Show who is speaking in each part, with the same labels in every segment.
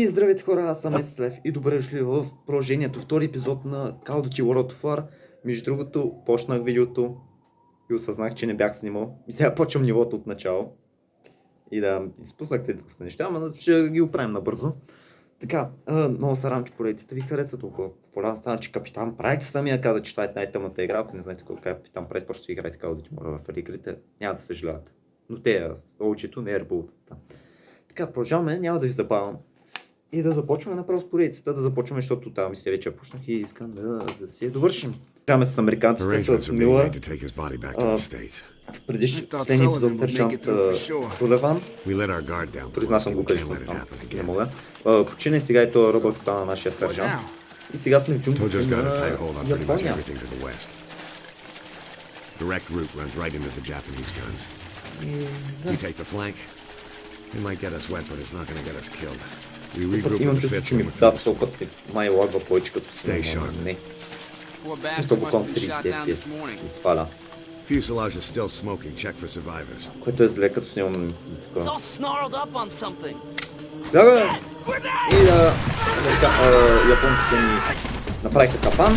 Speaker 1: И здравейте хора, аз съм Еслев и добре дошли в продължението, втори епизод на Call of Duty World of War. Между другото, почнах видеото и осъзнах, че не бях снимал. И сега почвам нивото от начало. И да, изпуснах тези доста неща, но ще ги оправим набързо. Така, много се радвам, че поредицата ви харесва толкова популярна стана, че Капитан Прайд самия каза, че това е най-тъмната игра. Ако не знаете кой е Капитан Прайд, просто играйте Call of Duty World of War в игрите, няма да съжалявате. Но те, очито не е ребултата. Така, продължаваме, няма да ви забавям. И да започваме направо с поредицата, да започваме, защото тази мисия вече почнах и искам да си я довършим. Почваме с американците, с Милър. В предишния епизод сержант Сулеван. Произнасям го грешно, не мога. Почина и сега и този робот стана нашия сержант. И сега сме в джунглите на Япония.
Speaker 2: Direct route runs right into the Japanese guns. We take the flank. It might get us wet, but it's not going to get us killed. We regroup
Speaker 1: Имам
Speaker 2: with the
Speaker 1: чувство,
Speaker 2: fifth
Speaker 1: че ми
Speaker 2: when we
Speaker 1: да,
Speaker 2: finish.
Speaker 1: този път май лагва повече като си, не. Мисля буквално 3 FPS сваля.
Speaker 2: Fuselage is still smoking. Check for survivors.
Speaker 1: Което е зле, като снимам така.
Speaker 3: It's all snarled up on something.
Speaker 1: Да, бе! И да... японците ни направиха капан.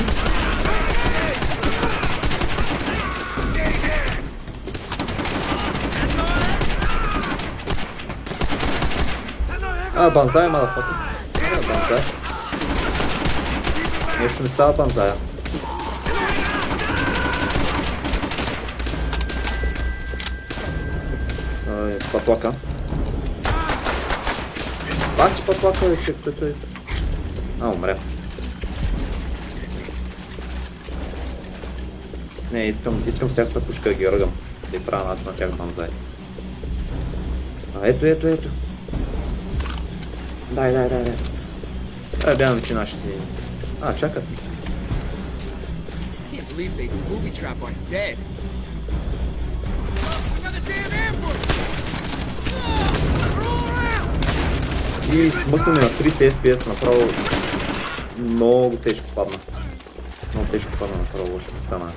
Speaker 1: Банзай, мадафака. Банзай. Нещо не става банзая. Патлака. Пак си патлака, вече който е... умря. Не, искам всякаква пушка да ги ръгам. Да и правя на тях банзай. Ето. Дай. Бявам, че нашите... чакат.
Speaker 3: Can't believe they booby trap our dead. Another damn ambush!
Speaker 1: И смъкнаме на 30 FPS направо. Много тежко падна. Направо лошо стана.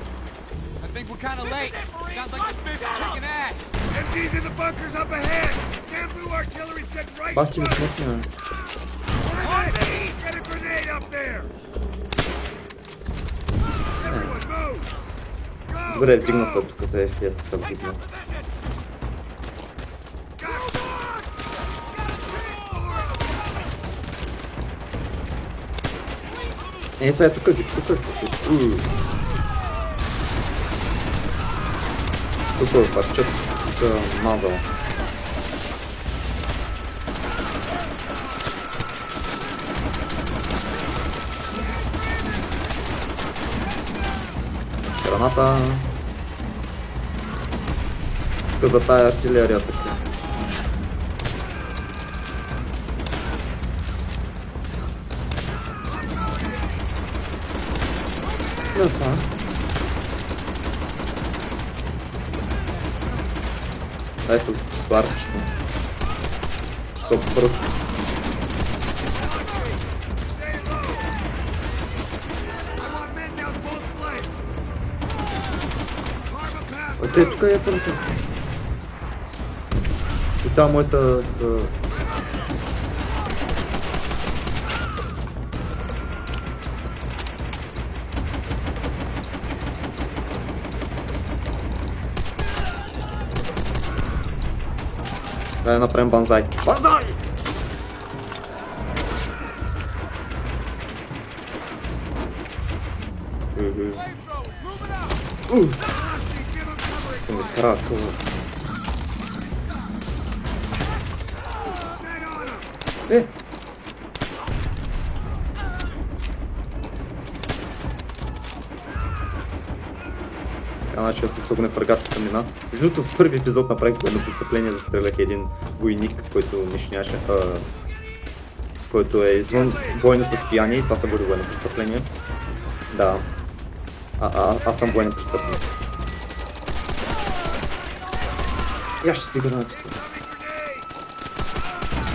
Speaker 3: I think we're kind of late. Sounds like the fifth's kicking ass.
Speaker 4: MG's in the bunkers up ahead. Bamboo artillery set right
Speaker 1: Пак ти
Speaker 4: in
Speaker 1: ми
Speaker 4: front.
Speaker 1: смъкна.
Speaker 4: Get a grenade up there. Everyone move. Go.
Speaker 1: Добре, вдигна се тук за FPS се вдигна. Сега тук се си. Тук е парчет, тук е мазал. Граната. Тук за тая артилерия се крие. Дай с барчето. Що пръска.
Speaker 4: Stay low. I want men down both flanks. Carve a path.
Speaker 1: Тук е фронта. И там моята с... Дай направим банзай. Банзай! Ще ми изкара това. Значи да се слогне търгачката мина. Между другото в първи епизод направих военно престъпление, застрелях един войник, който нищо нямаше, който е извън бойно състояние и това са бъде военно престъпление. Да. Аз съм военен престъпник. Я ще си гранатите.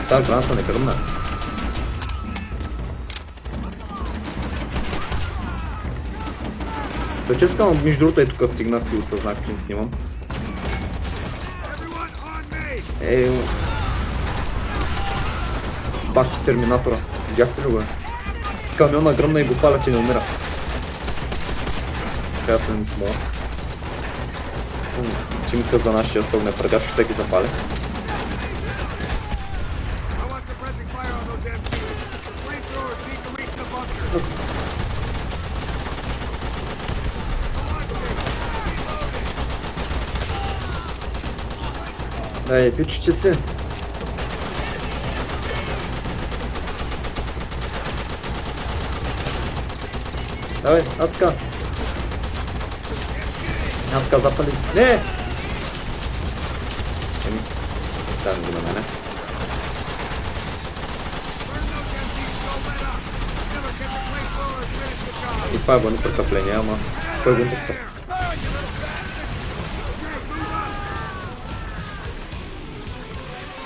Speaker 1: Тази граната не гръмна. Да, честно, между другото тук стигнах и осъзнах, че не снимам. Бахти Терминатора. Видяхте ли го? Камиона гръмна и го палят и не умира. Която не смога. Тимка за нашия огнев пръгач, ще ги запали.
Speaker 4: I want suppressing fire on those MGs. Flamethrowers need to reach the bunker.
Speaker 1: Ей, пичите си. Давай, атка. Атка, запали. Не! Еми, дай го на мене. И това е военно престъпление, ама кой го пуска?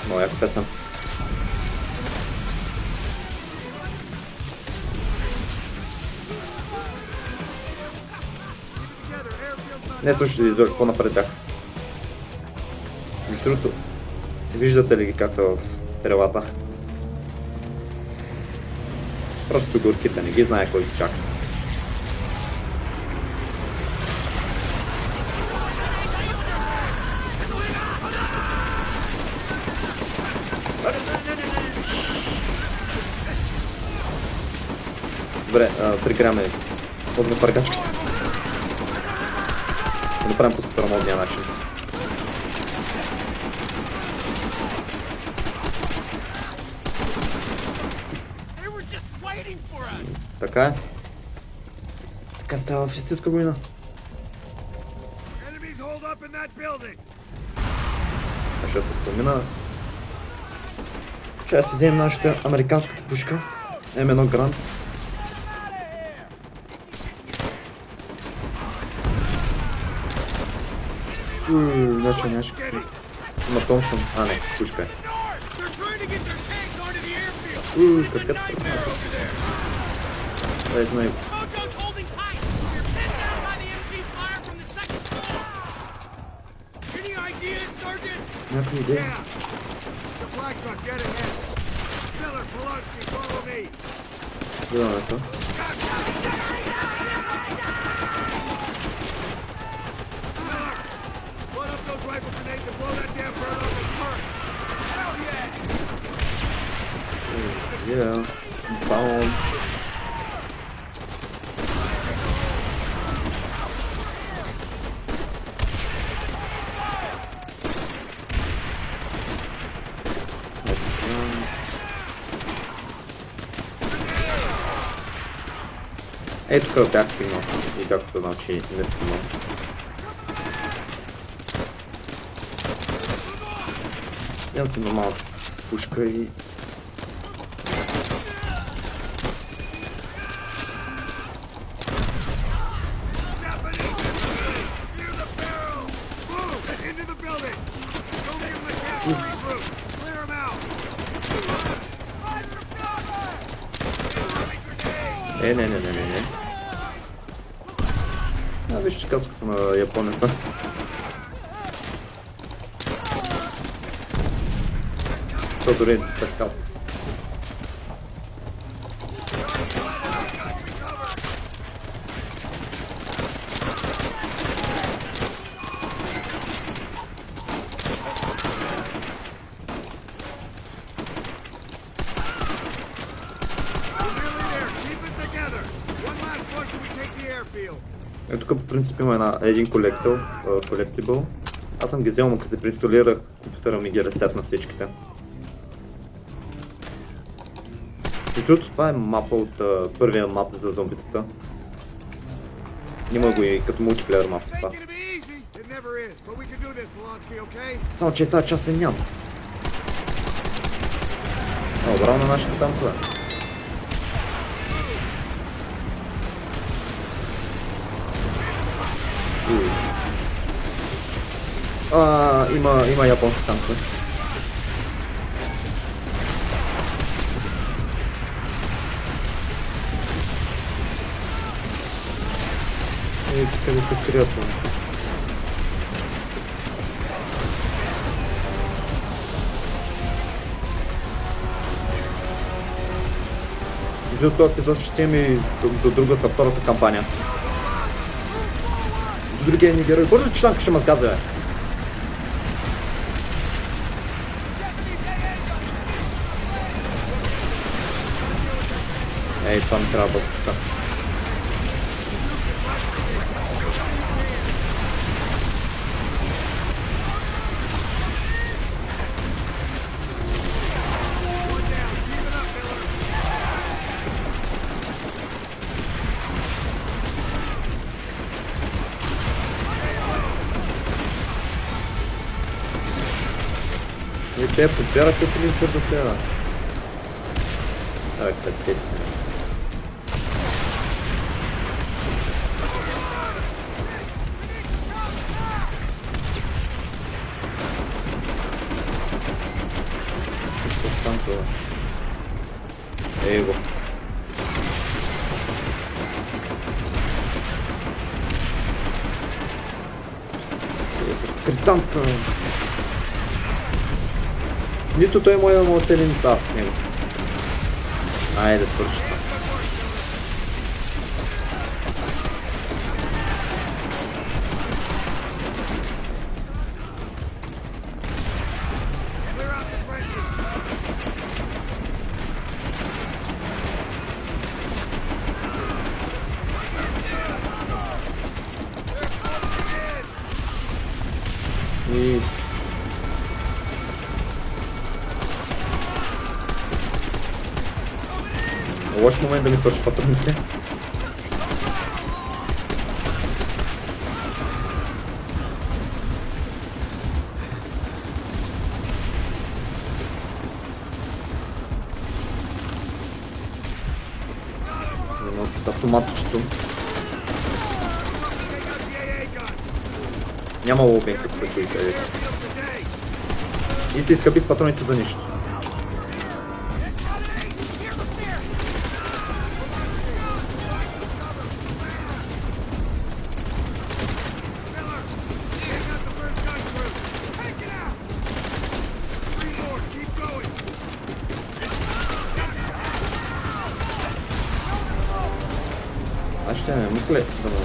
Speaker 1: Много яка песен. Не, слушайте, излъж по-напред тях. Между другото, виждате ли ги как са в тревата? Просто горките, не ги знае кой ги чака. Добре, пригряме от напъргачката. Да направим по супермодния начин. Така е. Така става в истинска война.
Speaker 4: Enemies hold up in that building.
Speaker 1: А ще се спомена. Ще си вземем нашата американската пушка. М1 Грант. Значи нещо. Има Томсон. А, не, пушка е. Каската. Дай знай. Някаква идея.
Speaker 4: The black truck, get ahead. Miller, Polonsky, follow me.
Speaker 1: Гледаме това.
Speaker 4: Load up those rifle grenades and blow that damn bird off his perch. Hell yeah!
Speaker 1: Yeah. Bound. Ето тук бях стигнал и бях осъзнал, че не стигнал. Имам си нормална пушка и...
Speaker 4: Near the barrel! Move! Into the building! Don't give them a chance to regroup! Clear them out!
Speaker 1: Не. А, вижте каската на японеца. То дори без каска. Ето тук по принцип има един колектибъл. Аз съм ги взел, но като се преинсталирах, компютъра ми ги ресет на всичките. Между другото, това е мапа от първия мап за зомбицата. Има го и като мултиплеер мап това. Само че тази част няма. Браво на нашите танкове. Има японски танкове. Къде се крият? Между този епизод ще стигаме и до другата, втората кампания. До другия ни герой. Бързо, че танка ще ме сгази, бе. Ей, това ми трябва бъдка. И те подбират и ли издържат теда? Ай, къде си? Какво там това? Ей го. С кританка. Нито той може да му оцели, нито аз с него. Айде да свърши това. И... лош момент да ми свърши патроните. Едно от автоматчето. Няма лобинг, като се чуете вече. И се изкъпих патроните за нищо. Аз ще не мукле да мога.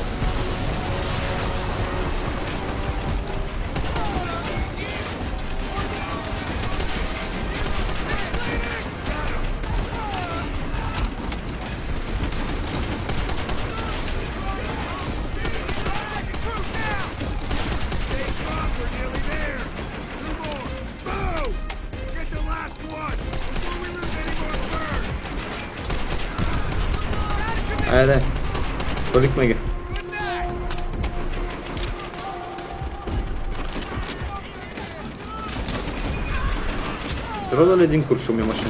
Speaker 1: Айде, свалихме ги. Рода ли един куршум имаше?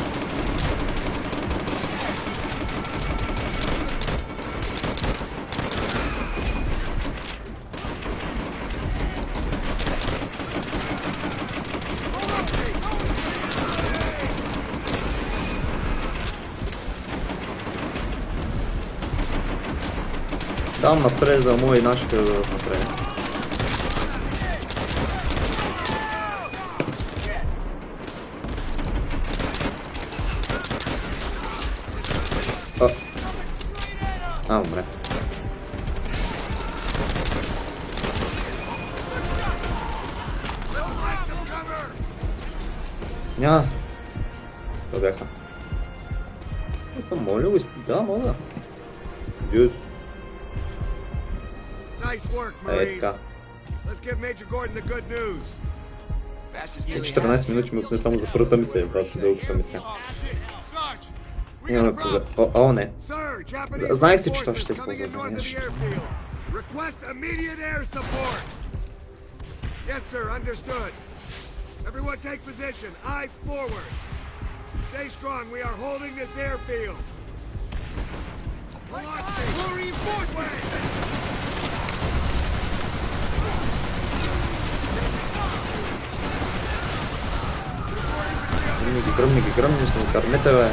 Speaker 1: Там напред за мой и нашите да дадат напред. Умре. Няма. Това бяха. Това моля го изпи. Да, мога. Юз. Е, така. И 14 минути ми отне само за първата мисия, да си дългата мисия. Имаме проблем. О, не. Знаех си, че това ще се използва за нещо.
Speaker 4: Everyone take position. Eyes forward. Stay strong. We are holding this airfield.
Speaker 1: Ги гръмни, ще му кърнете, бе.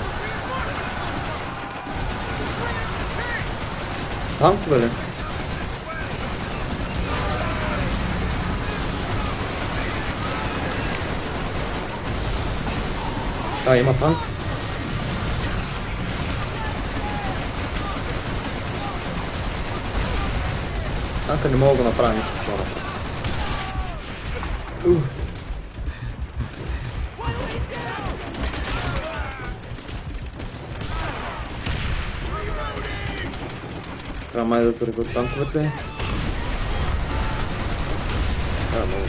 Speaker 1: Танкове ли? Има танк. Танка не мога да направя нищо с това. Трябва май да се ръкат танковете. Да, много.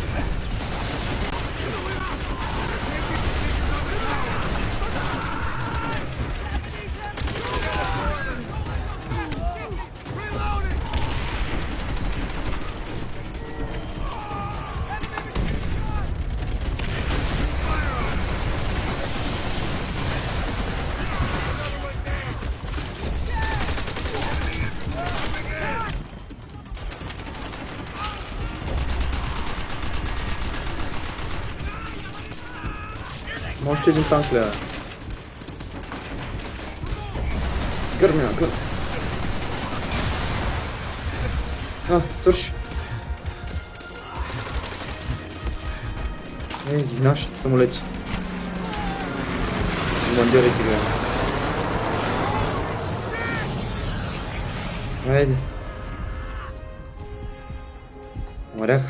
Speaker 1: Още един танк ли е? Гърмя, гърм. Свърши. Ей, нашите самолети. Командирайте ги. Айде. Умрях.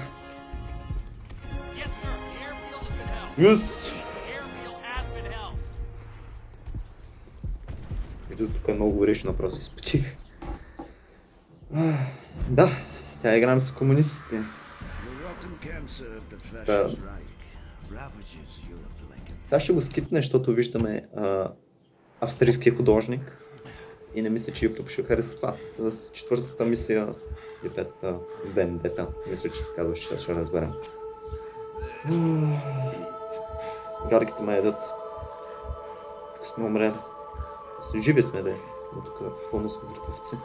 Speaker 1: Юс! Тук е много горещо, направо се изпотих. Да, сега играем с комунистите. Да. Та ще го скипне, защото виждаме австрийския художник. И не мисля, че YouTube ще харесва това. С четвъртата мисия и петата Вендета. Мисля, че се казва, че ще разберем. Гарките ме едат. Тук сме умрели. Живи сме, да е. Но тук пълно сме мъртвеци.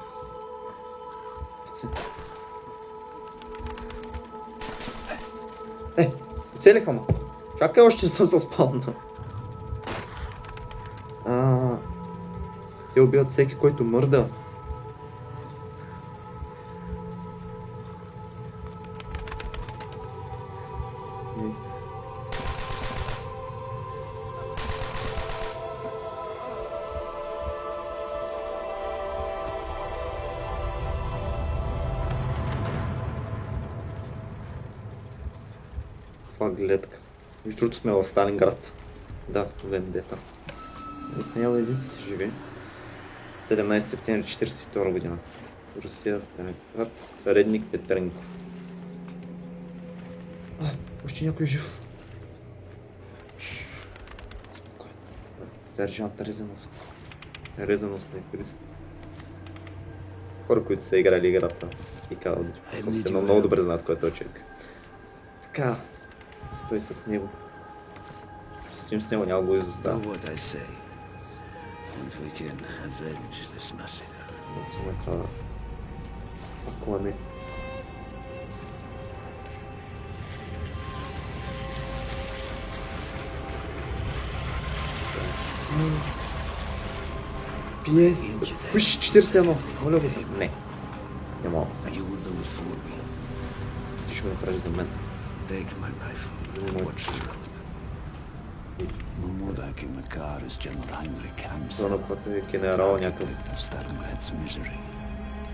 Speaker 1: Оцелиха ме. Чакай, още не съм се спалнал. Те убиват всеки, който мърда. Каква гледка. Между другото сме в Сталинград. Да, Вендета. Изсняла един си живи. 17 септември 1942 година. Русия, Сталинград, Редник Петренко. Още някой жив. Сержант Резанов. Резанов снайперист. Хора, които са играли играта и казват, съвсем много добре знаят кой е този човек. Така, стой с него. Стоим с него, няма го изостава. Това клане. Пиес. Пуш 41. Моля го се. Не. Не мога да се. Ти ще го направиш за мен. Това на когато е генерал някакъв.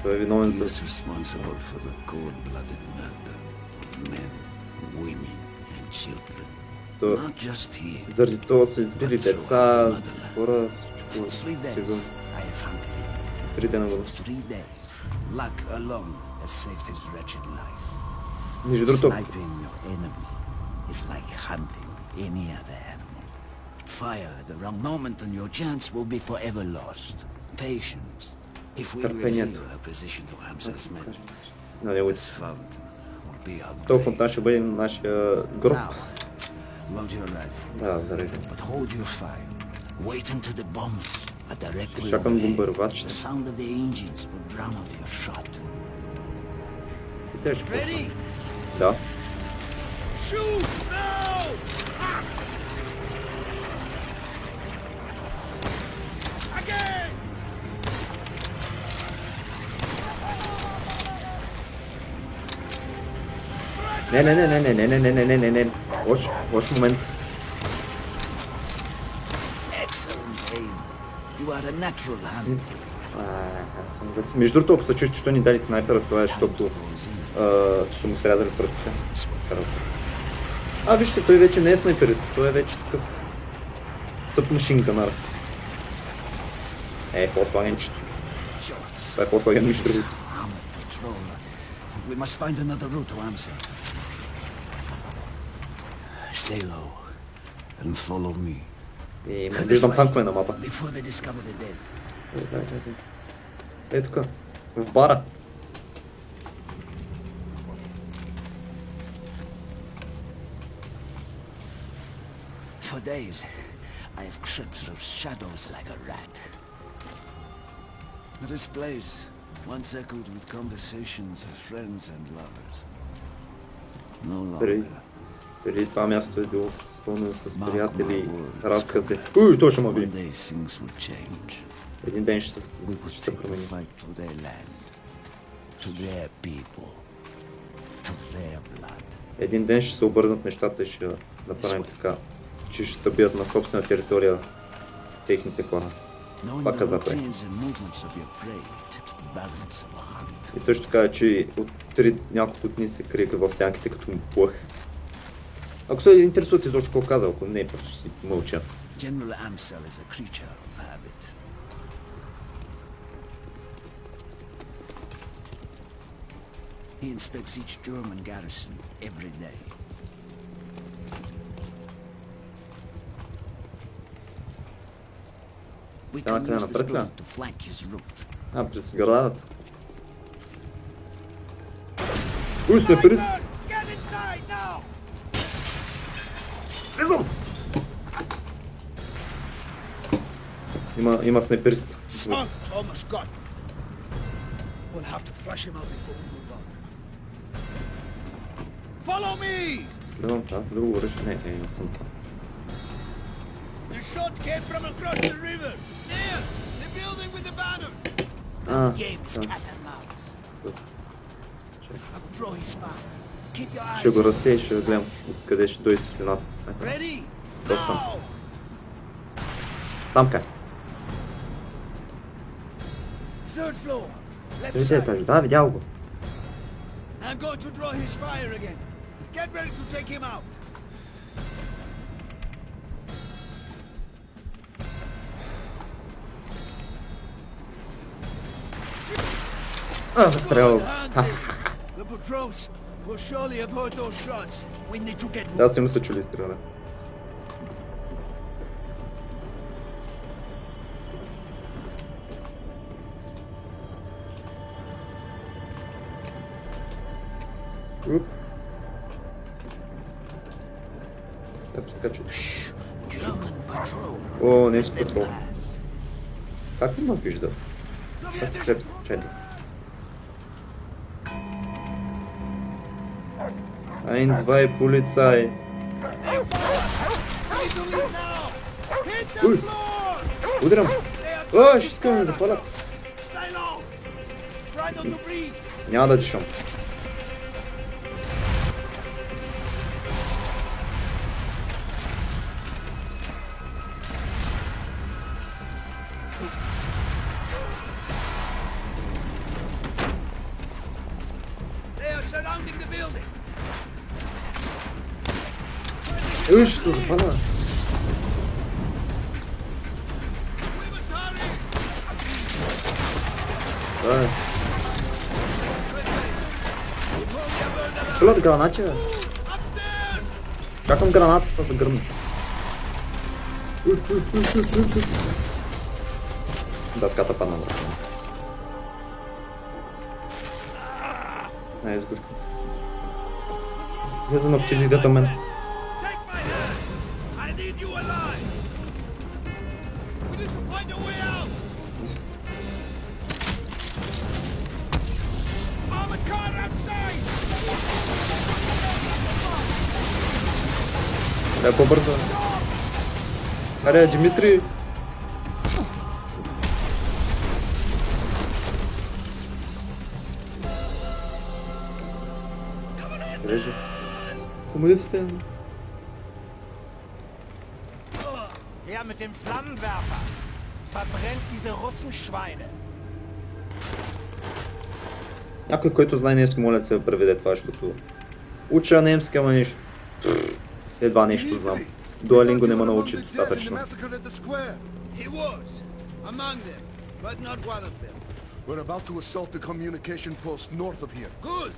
Speaker 1: Той е виновен за... Заради това са избили деца, хора, всичко сигурно. С 3 дена го. Между другото... Fire at the wrong moment and your chance will be forever lost. Patience. If we reveal our position to Hamza's men, this fountain will be our grave. То фонтан ще бъде нашия гроб. Да, зареждам. But hold your fire. Wait until the bombs are directly overhead. The sound of the engines will drown out your shot. Си теж почна. Да. Shoot now! Не. Лош момент. Самолет. Между другото, ако се чуете, що ни дали снайпера, това е, защото са му срязали пръстите. Вижте, той вече не е снайперист, той е вече такъв събмашин ганар. Фолксвагенчето. Това е Фолксваген, нищо другото.
Speaker 5: We must find another route to Amsa. Stay low and follow me.
Speaker 1: Виждам танкове на мапа.
Speaker 5: Before they discover the dead.
Speaker 1: Ей тук, в бара.
Speaker 5: For days, I have crept through shadows like a rat. This place once echoed with conversations of friends and lovers. No longer.
Speaker 1: Преди това място е било изпълнено с приятели и разкази. Той ще ме
Speaker 5: One
Speaker 1: би.
Speaker 5: day things will change.
Speaker 1: Един ден ще
Speaker 5: We will
Speaker 1: се
Speaker 5: take the
Speaker 1: промени.
Speaker 5: fight to their land, to their people, to their blood.
Speaker 1: Един ден ще се обърнат нещата и ще направим така, че ще се бият на собствена територия с техните хора.
Speaker 5: Knowing
Speaker 1: Пак
Speaker 5: the
Speaker 1: каза той.
Speaker 5: routines and movements of your prey tips the balance of a hunt.
Speaker 1: И също така, че от няколко дни се криеха в сянките като му плъх. Ако се интересувате изобщо какво казал, ако не, просто си мълча.
Speaker 5: General Amsel is a creature of habit. He inspects each German garrison every day. We
Speaker 1: Сега
Speaker 5: can
Speaker 1: трябва
Speaker 5: use this
Speaker 1: напред ли?
Speaker 5: building to flank his route.
Speaker 1: През градата. Снайперист!
Speaker 4: Get inside now!
Speaker 1: Влизам! Има снайперист.
Speaker 5: Smoke's almost gone. We'll have to flush him out before we move on.
Speaker 3: Follow me!
Speaker 1: Следвам аз друго оръжие. Не съм това.
Speaker 4: The shot came from across the river.
Speaker 3: There! The building with the banner!
Speaker 5: Game is cat and mouse. I will draw his fire. Keep your eyes
Speaker 1: Ще го разсея и ще гледам откъде ще дойде светлината.
Speaker 5: ready.
Speaker 1: Готов съм.
Speaker 4: Now!
Speaker 1: Там къде?
Speaker 5: Third floor. Left
Speaker 1: Третия
Speaker 5: side.
Speaker 1: етаж. Да, видял го.
Speaker 5: I'm going to draw his fire again.
Speaker 4: Get ready to take him out.
Speaker 1: Застрелил.
Speaker 5: The patrols will surely have heard those shots. We need to get
Speaker 1: Да, силно са чули стрелане. Уп. Да, прескачу.
Speaker 5: German patrol.
Speaker 1: О, нещо патрол.
Speaker 5: Pass.
Speaker 1: Как не ме виждат? Как се слепят? Чайде. Ein, zwei, Polizei. Уй! Ударям! О, ще искам да ме запалят.
Speaker 4: Stay low. Try not to breathe.
Speaker 1: Няма да дишам.
Speaker 4: They are surrounding the building.
Speaker 1: Уй, ще се запаля.
Speaker 4: We must hurry.
Speaker 1: Да. Хвърлят гранати, бе.
Speaker 4: Upstairs.
Speaker 1: Чакам гранатата да гръмне. Дъската падна върху. Не, изгорихме се. Влезам активни да за мен.
Speaker 4: Take my hand. I need you alive. We need to find a way out. Armored car outside.
Speaker 1: Трябва по-бързо. Аре, Димитри! Реже. Комунистите.
Speaker 4: Her mit dem Flammenwerfer. Verbrennt diese Russenschweine.
Speaker 1: Някой, който знае немски, моля да се преведе това, защото уча немски, ама нещо. Едва нещо знам. Дуалинго не ме научи достатъчно.
Speaker 4: He was among them, but not one of them.
Speaker 6: We're about to assault the communication post north of here.
Speaker 4: Good.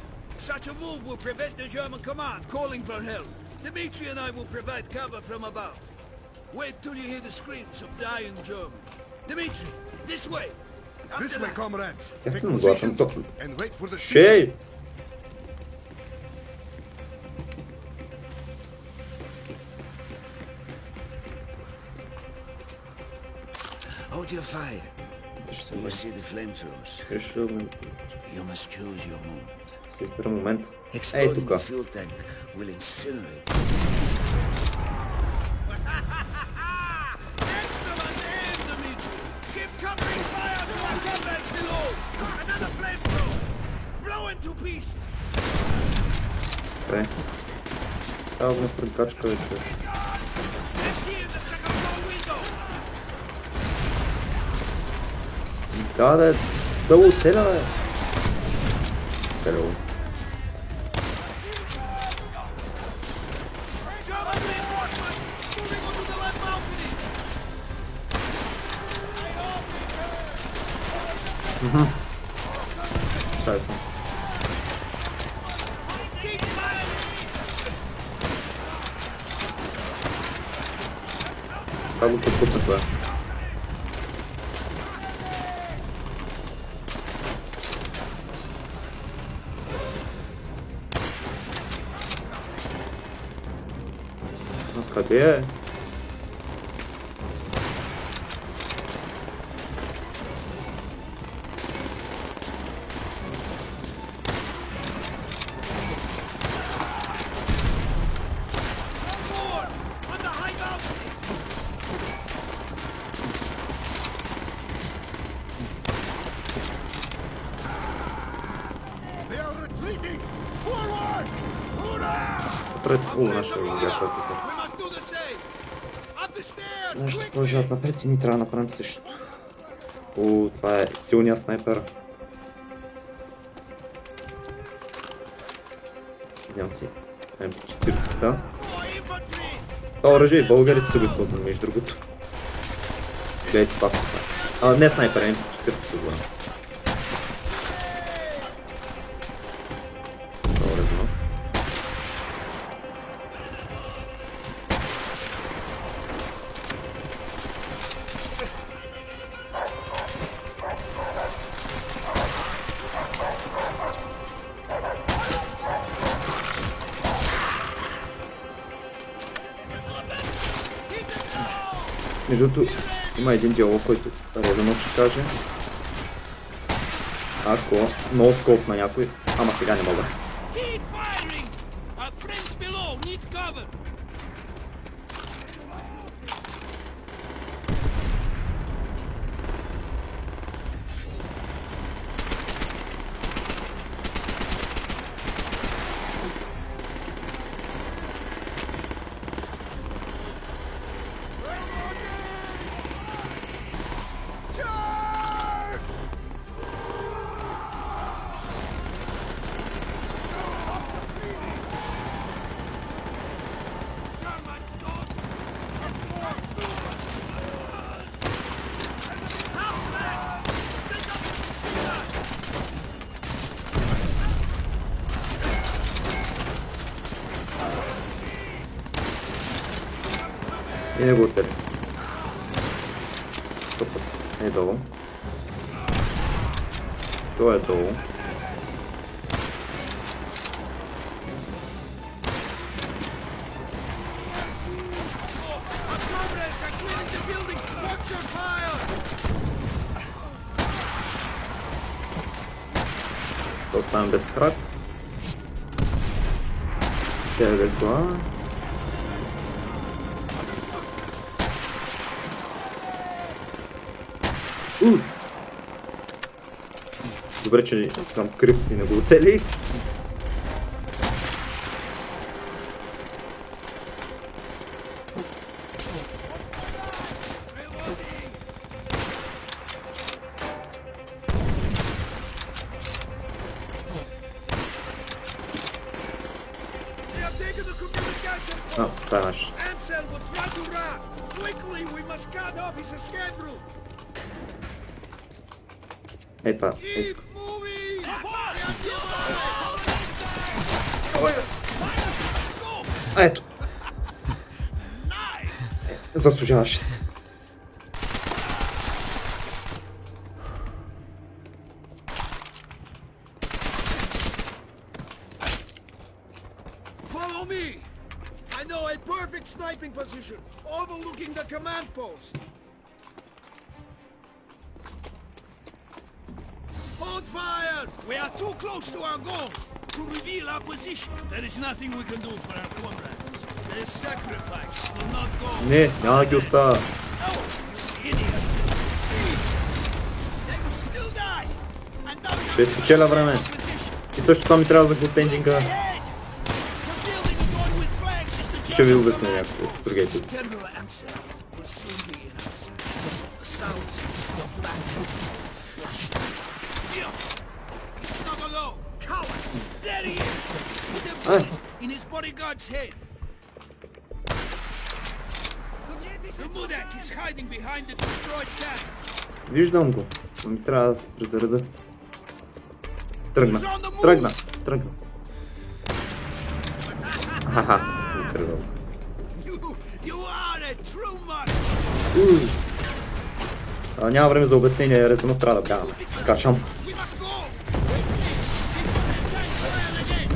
Speaker 4: Such a move will prevent the German command calling for help. Dmitri and I will provide cover from above. Wait till you hear the screams of dying Germans. Dmitri, this way. Up
Speaker 6: This
Speaker 4: to
Speaker 6: way,
Speaker 4: that.
Speaker 6: comrades.
Speaker 1: Як
Speaker 6: Take
Speaker 1: му гласам
Speaker 6: positions
Speaker 1: то?
Speaker 6: and wait for the ship.
Speaker 1: Чей!
Speaker 5: Hold your fire.
Speaker 1: Ще
Speaker 5: You see the flamethrowers. You must choose your moment.
Speaker 1: се избира момент. Ей,
Speaker 5: Exploding
Speaker 1: тука.
Speaker 5: the fuel tank will incinerate.
Speaker 4: Excellent aim, Dmitri. Give covering fire to our comrades below. Another flamethrower. Blow into pieces.
Speaker 1: Добре. Става на пръкачка вече.
Speaker 4: Let's see in the second floor window.
Speaker 1: Да го оцеля, бе. Hello.
Speaker 4: German reinforcements moving onto the left balcony.
Speaker 1: Шайса.
Speaker 4: Keep firing.
Speaker 1: Това го пропуснах, бе. А къде е?
Speaker 4: Forward on the high balcony.
Speaker 6: They are retreating. Forward!
Speaker 1: Пред... нашите го бяха тук.
Speaker 4: We must do the same. Up the stairs.
Speaker 1: Нашите
Speaker 4: Quickly.
Speaker 1: продължават напред и ни трябва да направим също. О, това е силният снайпер. Вземам си М40-та.
Speaker 4: More infantry.
Speaker 1: Това оръжие и българите са го използвали, между другото. Гледайте това. Не снайпер, М40-та това. Добре, но. Между другото, има един диалог, който Ревенов ще каже. Ако ноускоп на някой, ама сега не мога.
Speaker 4: Keep firing. Our friends below need cover.
Speaker 1: И не го оцели. Тук е долу. То е долу.
Speaker 4: Our comrades are clearing the building. Watch your fire.
Speaker 1: Да оставим без крак. Те е без глава. Добре, че съм крив и не го оцелих. ставаш.
Speaker 4: Ansel will try to run. Quickly, we must cut off his escape route.
Speaker 1: Ей това.
Speaker 4: Keep moving.
Speaker 1: Ето. Заслужаваше се.
Speaker 4: Follow me. I know a perfect sniping position, overlooking the command post. Hold fire! We are too close to our goal to reveal our position. There is nothing we can do for our comrades. Their sacrifice will not go.
Speaker 1: Не, няма да ги оставя.
Speaker 4: No, you idiot! See, they will still die. And now you're
Speaker 1: Ще спечеля време.
Speaker 4: position.
Speaker 1: И също това ми трябва за глутендинга.
Speaker 4: Ahead. The building adorned with flags is the
Speaker 1: Ще ви
Speaker 4: German
Speaker 1: обясня
Speaker 4: command
Speaker 1: някакво от другите.
Speaker 4: General Amsel will soon be in our center. The sounds of black flashed. He's not alone. Coward! There he is! With the
Speaker 1: Ай.
Speaker 4: bullet in his bodyguard's head. The Mudak is hiding behind the destroyed camp.
Speaker 1: Виждам го. Но ми трябва да се презареда. Тръгна. Тръгна. Тръгна. Хаха. Изтръгвам.
Speaker 4: You are a true marksman.
Speaker 1: Уй. Няма време за обяснение, резано трябва да бягам. Скачам.
Speaker 4: We must go. Tank fire again.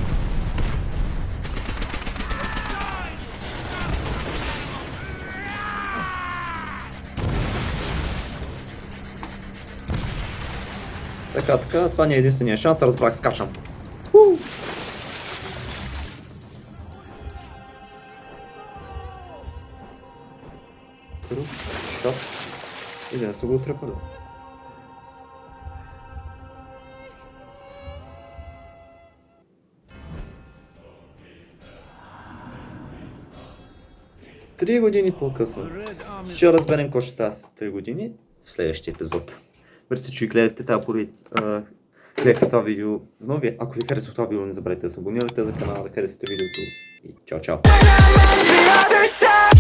Speaker 1: Така, това не е единствения шанс, разбрах, скачам. Шот. И да не са го отрепали. Три години по-късно. Ще разберем какво ще става след 3 години в следващия епизод. Върси, че гледахте тази поредица. Гледахте това видео. Ако ви харесва това видео, не забравяйте да се абонирате за канала, да харесате видеото и чао, чао.
Speaker 7: The other side.